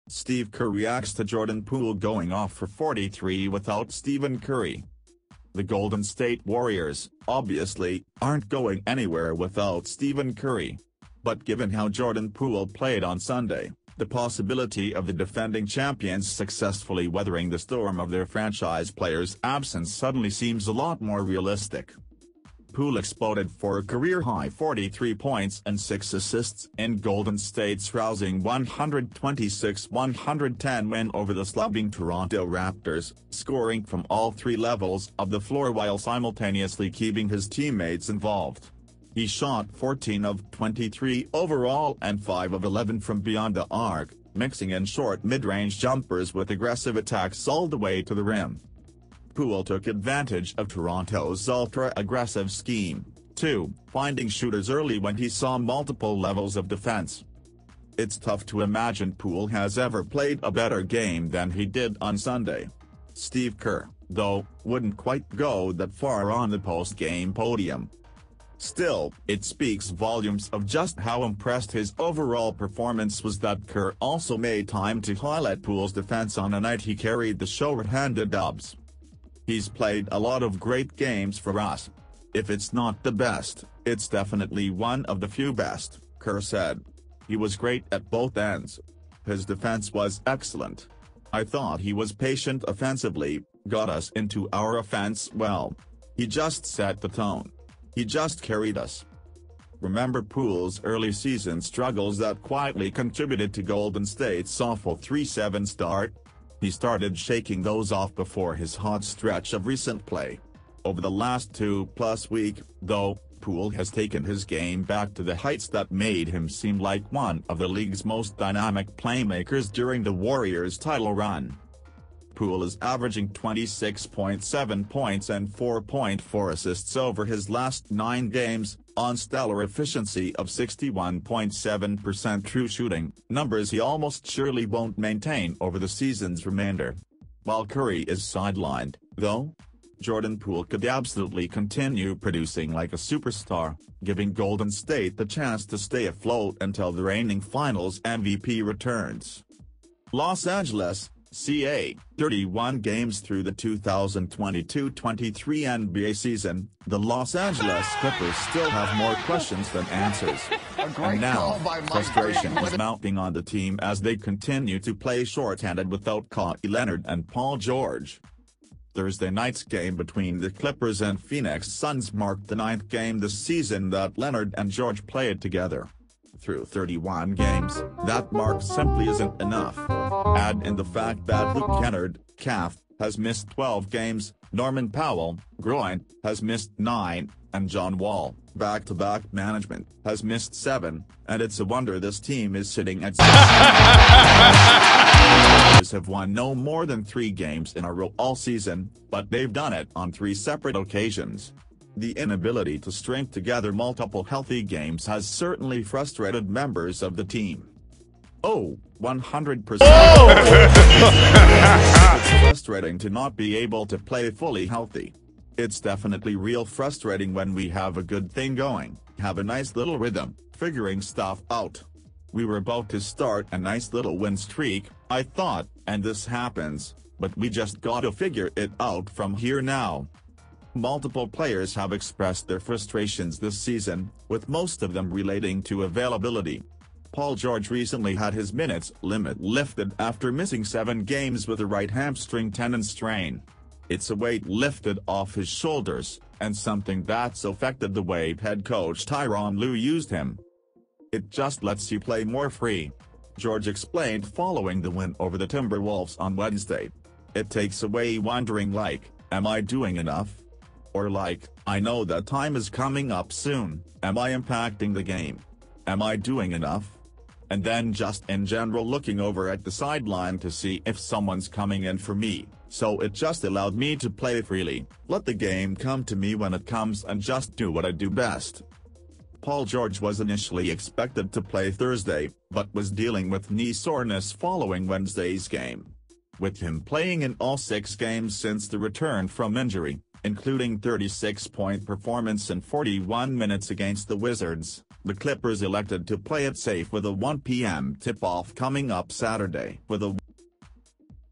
Steve Kerr reacts to Jordan Poole going off for 43 without Stephen Curry. The Golden State Warriors, obviously, aren't going anywhere without Stephen Curry. But given how Jordan Poole played on Sunday, the possibility of the defending champions successfully weathering the storm of their franchise players' absence suddenly seems a lot more realistic. Poole exploded for a career-high 43 points and 6 assists in Golden State's rousing 126-110 win over the slugging Toronto Raptors, scoring from all three levels of the floor while simultaneously keeping his teammates involved. He shot 14 of 23 overall and 5 of 11 from beyond the arc, mixing in short mid-range jumpers with aggressive attacks all the way to the rim. Poole took advantage of Toronto's ultra-aggressive scheme, too, finding shooters early when he saw multiple levels of defense. It's tough to imagine Poole has ever played a better game than he did on Sunday. Steve Kerr, though, wouldn't quite go that far on the post-game podium. Still, it speaks volumes of just how impressed his overall performance was that Kerr also made time to highlight Poole's defense on a night he carried the show red-handed dubs. "He's played a lot of great games for us. If it's not the best, it's definitely one of the few best," Kerr said. "He was great at both ends. His defense was excellent. I thought he was patient offensively, got us into our offense well. He just set the tone. He just carried us." Remember Poole's early season struggles that quietly contributed to Golden State's awful 3-7 start? He started shaking those off before his hot stretch of recent play. Over the last 2+ weeks, though, Poole has taken his game back to the heights that made him seem like one of the league's most dynamic playmakers during the Warriors' title run. Poole is averaging 26.7 points and 4.4 assists over his last 9 games, on stellar efficiency of 61.7% true shooting, numbers he almost surely won't maintain over the season's remainder. While Curry is sidelined, though, Jordan Poole could absolutely continue producing like a superstar, giving Golden State the chance to stay afloat until the reigning Finals MVP returns. Los Angeles, CA, 31 games through the 2022-23 NBA season, the Los Angeles Clippers still have more questions than answers. And now, frustration is mounting on the team as they continue to play short-handed without Kawhi Leonard and Paul George. Thursday night's game between the Clippers and Phoenix Suns marked the 9th game this season that Leonard and George played together. Through 31 games, that mark simply isn't enough. Add in the fact that Luke Kennard, calf, has missed 12 games, Norman Powell, groin, has missed 9, and John Wall, back-to-back management, has missed 7, and it's a wonder this team is sitting at 6. Have won no more than 3 games in a row all season, but they've done it on 3 separate occasions. The inability to string together multiple healthy games has certainly frustrated members of the team. 100%. It's frustrating to not be able to play fully healthy. It's definitely real frustrating when we have a good thing going, have a nice little rhythm, figuring stuff out. We were about to start a nice little win streak, I thought, and this happens, but we just gotta figure it out from here now. Multiple players have expressed their frustrations this season, with most of them relating to availability. Paul George recently had his minutes limit lifted after missing 7 games with a right hamstring tendon strain. It's a weight lifted off his shoulders, and something that's affected the way head coach Tyronn Lue used him. "It just lets you play more free," George explained following the win over the Timberwolves on Wednesday. "It takes away wondering like, am I doing enough? Or like, I know that time is coming up soon, am I impacting the game? Am I doing enough?" And then just in general looking over at the sideline to see if someone's coming in for me, so it just allowed me to play freely, let the game come to me when it comes and just do what I do best. Paul George was initially expected to play Thursday, but was dealing with knee soreness following Wednesday's game. With him playing in all 6 games since the return from injury, including 36-point performance in 41 minutes against the Wizards. The Clippers elected to play it safe with a 1 p.m. tip-off coming up Saturday. With a